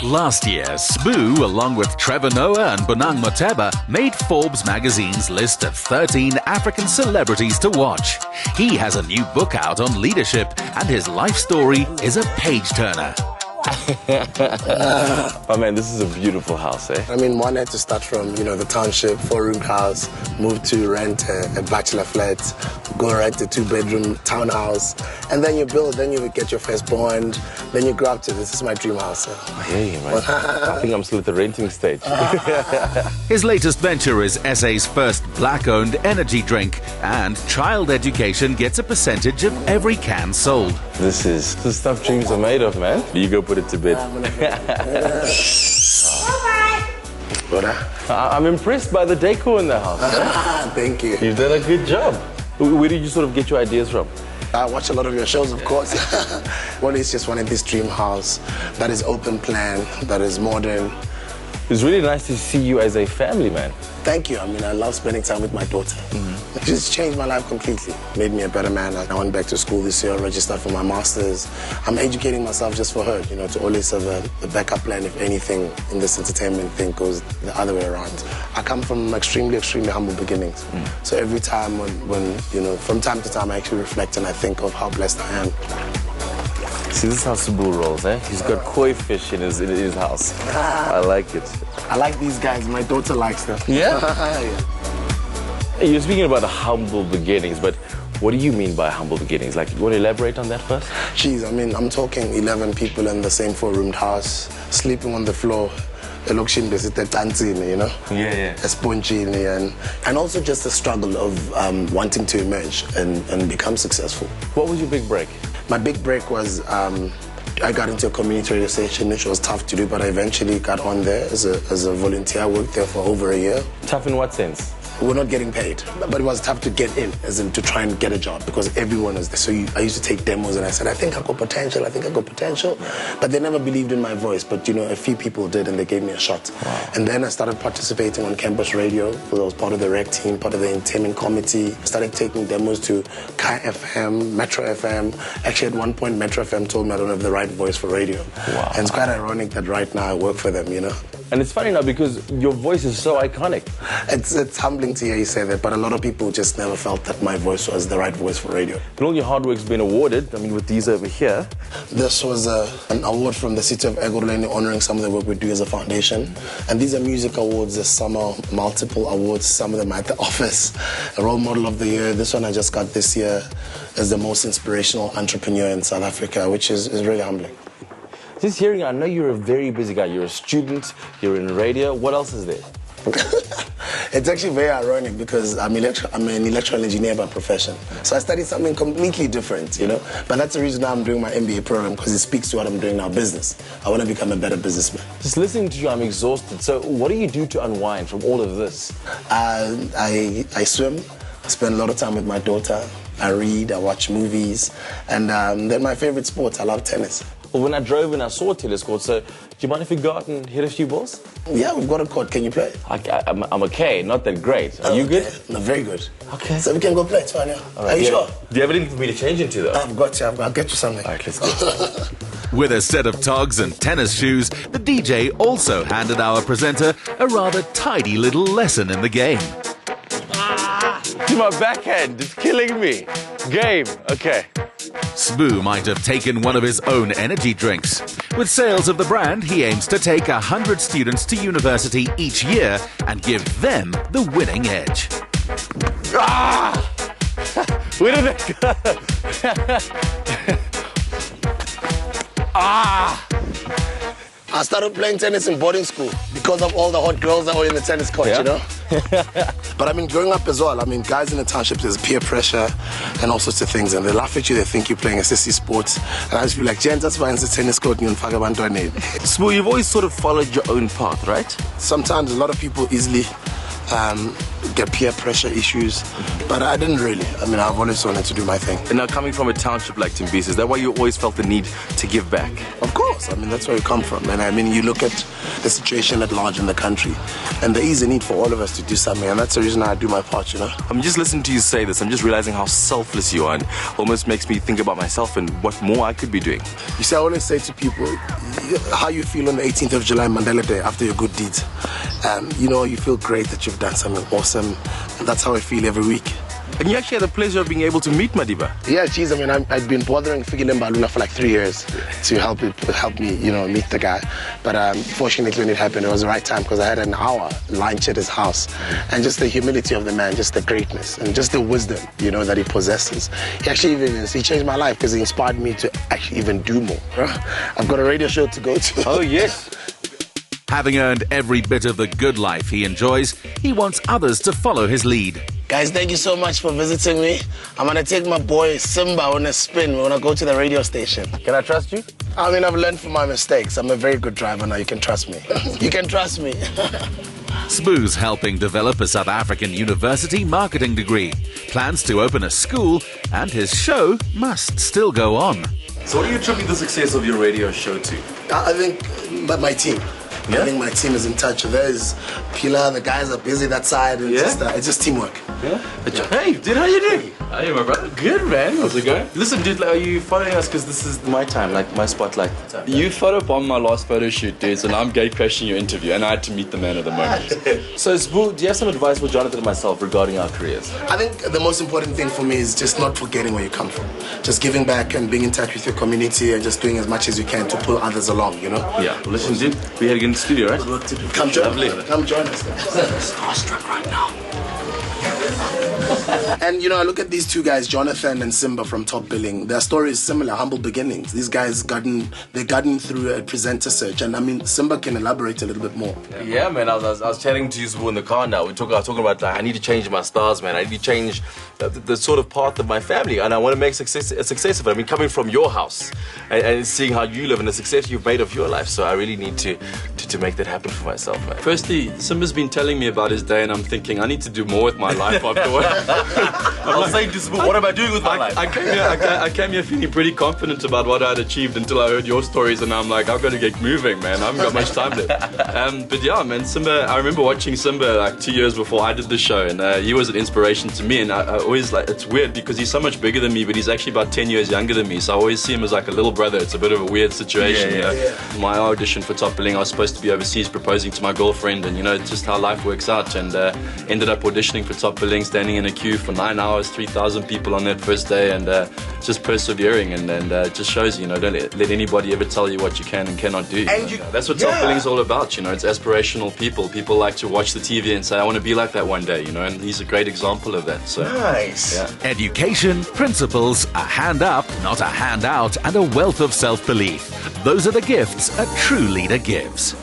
Last year, Sbu, along with Trevor Noah and Bonang Moteba, made Forbes magazine's list of 13 African celebrities to watch. He has a new book out on leadership, and his life story is a page-turner. Oh man, this is a beautiful house, eh? I mean, one had to start from, the township, 4-room house, move to rent a bachelor flat, go rent a 2-bedroom townhouse, and then you build, then you get your firstborn, then you grow up to this is my dream house. I hear you, man. I think I'm still at the renting stage. His latest venture is SA's first black-owned energy drink, and child education gets a percentage of every can sold. This is the stuff dreams are made of, man. You go put it to bed. I'm impressed by the decor in the house. Thank you. You've done a good job. Where did you sort of get your ideas from? I watch a lot of your shows, of course. One is just wanted this dream house that is open plan, that is modern. It's really nice to see you as a family man. Thank you. I mean, I love spending time with my daughter. It just changed my life completely. Made me a better man. I went back to school this year, registered for my master's. I'm educating myself just for her, to always have a backup plan if anything in this entertainment thing goes the other way around. I come from extremely, extremely humble beginnings. So every time when from time to time, I actually reflect and I think of how blessed I am. See, this is how Sbu rolls, eh? He's got koi fish in his house. I like it. I like these guys. My daughter likes them. Yeah? Yeah. You're speaking about the humble beginnings, but what do you mean by humble beginnings? Like, you want to elaborate on that first? Jeez, I mean, I'm talking 11 people in the same 4-roomed house, sleeping on the floor. A spongini, and also just the struggle of wanting to emerge and become successful. What was your big break? My big break was I got into a community radio station, which was tough to do, but I eventually got on there as a volunteer. I worked there for over a year. Tough in what sense? We're not getting paid, but it was tough to get in, as in to try and get a job, because everyone was there. So I used to take demos and I said, I think I got potential, but they never believed in my voice. But a few people did, and they gave me a shot. Wow. And then I started participating on campus radio, because I was part of the rec team, part of the entertainment committee. I started taking demos to Kai FM, Metro FM. Actually, at one point, Metro FM told me I don't have the right voice for radio. Wow. And it's quite ironic that right now I work for them, And it's funny now because your voice is so iconic. It's humbling to hear you say that, but a lot of people just never felt that my voice was the right voice for radio. And all your hard work's been awarded, with these over here. This was an award from the city of Ekurhuleni honoring some of the work we do as a foundation. And these are music awards. There's some are multiple awards, some of them at the office. A role model of the year. This one I just got this year as the most inspirational entrepreneur in South Africa, which is really humbling. Just hearing, I know you're a very busy guy. You're a student, you're in radio. What else is there? It's actually very ironic because I'm an electrical engineer by profession. So I studied something completely different, But that's the reason I'm doing my MBA program, because it speaks to what I'm doing now, business. I want to become a better businessman. Just listening to you, I'm exhausted. So what do you do to unwind from all of this? I swim. I spend a lot of time with my daughter. I read, I watch movies. And then my favorite sport, I love tennis. Well, when I drove in, I saw a tennis court, so do you mind if we go out and hit a few balls? Yeah, we've got a court. Can you play? I'm okay, not that great. Are you good? No, very good. Okay. So we can go play, it's fine, yeah. Are you sure? Do you have anything for me to change into, though? I've got you, I'll get you something. All right, let's go. With a set of togs and tennis shoes, the DJ also handed our presenter a rather tidy little lesson in the game. My backhand, it's killing me. Game, okay. Sbu might have taken one of his own energy drinks. With sales of the brand, he aims to take 100 students to university each year and give them the winning edge. Where did it go? I started playing tennis in boarding school because of all the hot girls that were in the tennis court, But growing up as well, guys in the townships, there's peer pressure and all sorts of things, and they laugh at you, they think you're playing a sissy sport. And I just be like, gents, that's fine, it's a tennis court, and Sbu, you've always sort of followed your own path, right? Sometimes a lot of people easily get peer pressure issues, but I didn't really. I mean, I've always wanted to do my thing. And now coming from a township like Tembisa, is that why you always felt the need to give back? Of course, I mean, that's where we come from. And I mean, you look at the situation at large in the country, and there is a need for all of us to do something, and that's the reason I do my part, you know? I'm just listening to you say this, I'm just realizing how selfless you are, and almost makes me think about myself and what more I could be doing. You see, I always say to people, how you feel on the 18th of July, Mandela Day, after your good deeds. You know, you feel great that you've done something awesome, and that's how I feel every week. And you actually had the pleasure of being able to meet Madiba. Yeah, geez, I mean, I'd been bothering Fikile Mbalula for like 3 years to help me, you know, meet the guy. But fortunately, when it happened, it was the right time because I had an hour lunch at his house. And just the humility of the man, just the greatness, and just the wisdom, you know, that he possesses. He actually he changed my life because he inspired me to actually even do more. I've got a radio show to go to. Oh, yes. Having earned every bit of the good life he enjoys, he wants others to follow his lead. Guys, thank you so much for visiting me. I'm going to take my boy Simba on a spin. We're going to go to the radio station. Can I trust you? I mean, I've learned from my mistakes. I'm a very good driver now. You can trust me. You can trust me. Sbu's helping develop a South African university marketing degree, plans to open a school, and his show must still go on. So what do you attribute the success of your radio show to? I think my team. Yeah? I think my team is in touch. There's Pilar, the guys are busy that side. And it's just teamwork. Yeah? Hey, dude, how you doing? Hey, my brother. Good, man. How's it going? Listen, dude, are you following us? Because this is my time, like my spotlight. You photo bombed my last photo shoot, dude, so now I'm gate crashing your interview, and I had to meet the man of the moment. So, Sbu, do you have some advice for Jonathan and myself regarding our careers? I think the most important thing for me is just not forgetting where you come from. Just giving back and being in touch with your community and just doing as much as you can to pull others along, you know? Yeah. Well, listen, dude, we're heading in the studio, right? Come join us. Starstruck right now. And you know, I look at these two guys, Jonathan and Simba from Top Billing. Their story is similar, humble beginnings. These guys gotten through a presenter search, and I mean, Simba can elaborate a little bit more. Yeah, man. I was chatting to you, Sbu, in the car now. I was talking about like, I need to change my stars, man. I need to change the sort of path of my family, and I want to make a success of it. I mean, coming from your house and seeing how you live and the success you've made of your life. So I really need to make that happen for myself, man. Firstly, Simba's been telling me about his day, and I'm thinking I need to do more with my life afterwards. I'll say to Sbu, what am I doing with my life? I came here feeling pretty confident about what I'd achieved until I heard your stories, and I'm like, I've got to get moving, man. I haven't got much time left. But yeah, man, Simba, I remember watching Simba like 2 years before I did the show, and he was an inspiration to me, and I always like, it's weird because he's so much bigger than me, but he's actually about 10 years younger than me, so I always see him as like a little brother. It's a bit of a weird situation, you know. My audition for Top Billing, I was supposed to be overseas proposing to my girlfriend, and you know, just how life works out, and ended up auditioning for Top Billing, standing in a queue for 9 hours, 3,000 people on that first day, and just persevering, and it just shows, you know, don't let anybody ever tell you what you can and cannot do. And that's what Top Billing is all about, you know. It's aspirational people. People like to watch the TV and say, I want to be like that one day, you know, and he's a great example of that. So nice. Yeah. Education, principles, a hand up, not a hand out, and a wealth of self-belief. Those are the gifts a true leader gives.